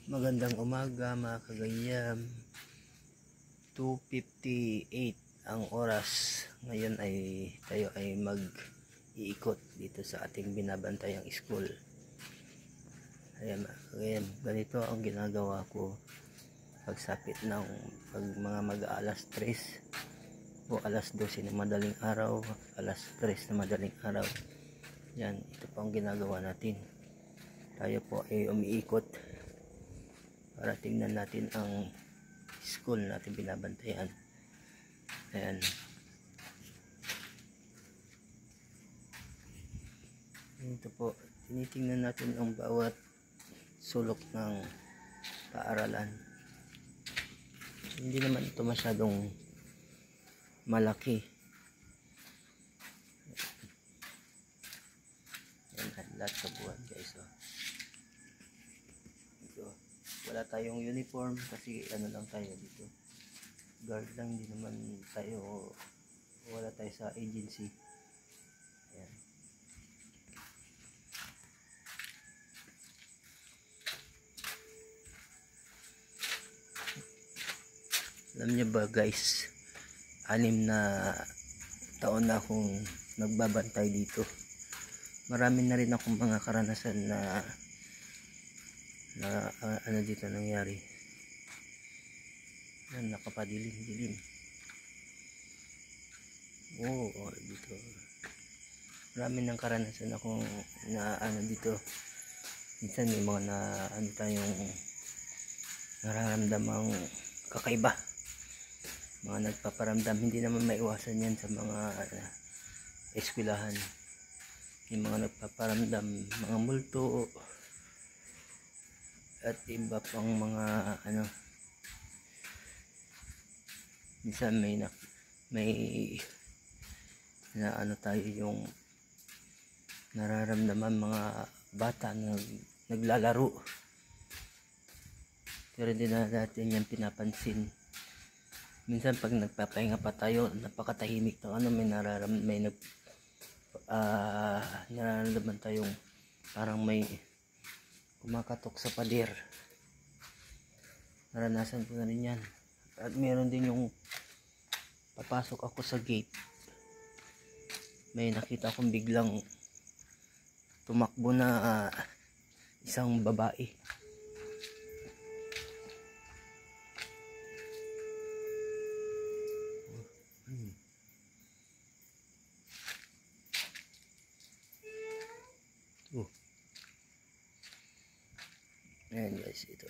Magandang umaga mga kagayam. 2:58 ang oras. Ngayon ay tayo ay mag-iikot dito sa ating binabantayang school. Ayan mga kagayam, ganito ang ginagawa ko pagsapit ng mga mag-alas 3 o alas 12 na madaling araw, alas 3 na madaling araw. Yan, ito po ang ginagawa natin. Tayo po ay umiikot para tingnan natin ang school natin binabantayan. Ayan. Ito po, tinitingnan natin ang bawat sulok ng paaralan. Hindi naman ito masyadong malaki. Ayan, lahat sa buwan guys. Wala tayong uniform kasi ano lang tayo dito, guard lang, hindi naman tayo, wala tayo sa agency. Ayan. Alam niyo ba guys, 6 na taon na akong nagbabantay dito. Marami na rin akong mga karanasan na ano dito nangyari. Yan, nakapadilim-dilim. Dito. Marami ng karanasan akong na ano dito. Minsan may mga ano tayong nararamdamang kakaiba. Mga nagpaparamdam, hindi naman maiwasan yan sa mga eskwelahan. Yung mga nagpaparamdam, mga multo, at iba pang mga ano, minsan may na ano tayo, yung nararamdaman mga bata na naglalaro pero hindi na natin yan pinapansin. Minsan pag nagpapahinga pa tayo, napakatahimik ng ano, may nararamdaman tayong parang may kumakatok sa pader. Naranasan ko na rin yan. At meron din yung papasok ako sa gate, may nakita akong biglang tumakbo na isang babae. Ayan guys, dito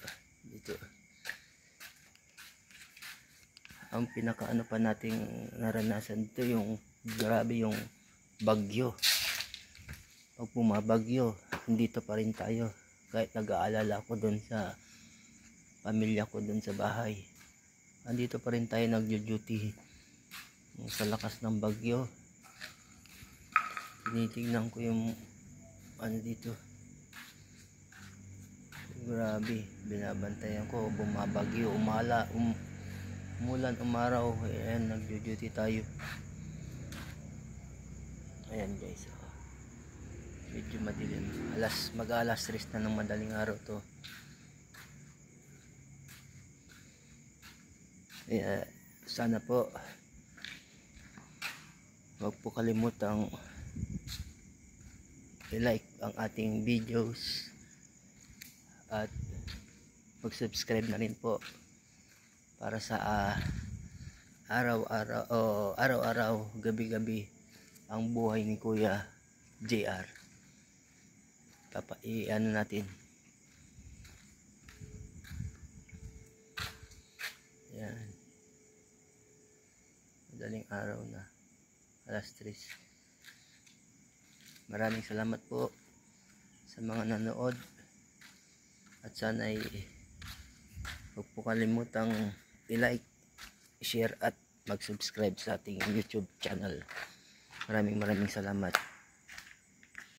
ang pinakaano pa nating naranasan dito, yung grabe yung bagyo. Pag bumabagyo, dito pa rin tayo, kahit nag-aalala ko doon sa pamilya ko doon sa bahay, andito pa rin tayo nagjo-duty sa lakas ng bagyo. Tinitingnan ko yung ano dito, grabe, binabantayan ko, bumabagyo, umulan, umaraw. Ayan, nagjo-duty tayo. Ayan guys, medyo madilim, mag-alas 3 na ng madaling araw to. Sana po wag po kalimutang i-like ang ating videos at mag-subscribe na rin po para sa araw-araw, gabi-gabi ang buhay ni Kuya JR. Ano natin. Yan. Madaling araw na. Alas 3. Maraming salamat po sa mga nanood. At sana ay huwag po kalimutang i-like, i-share at mag-subscribe sa ating YouTube channel. Maraming salamat.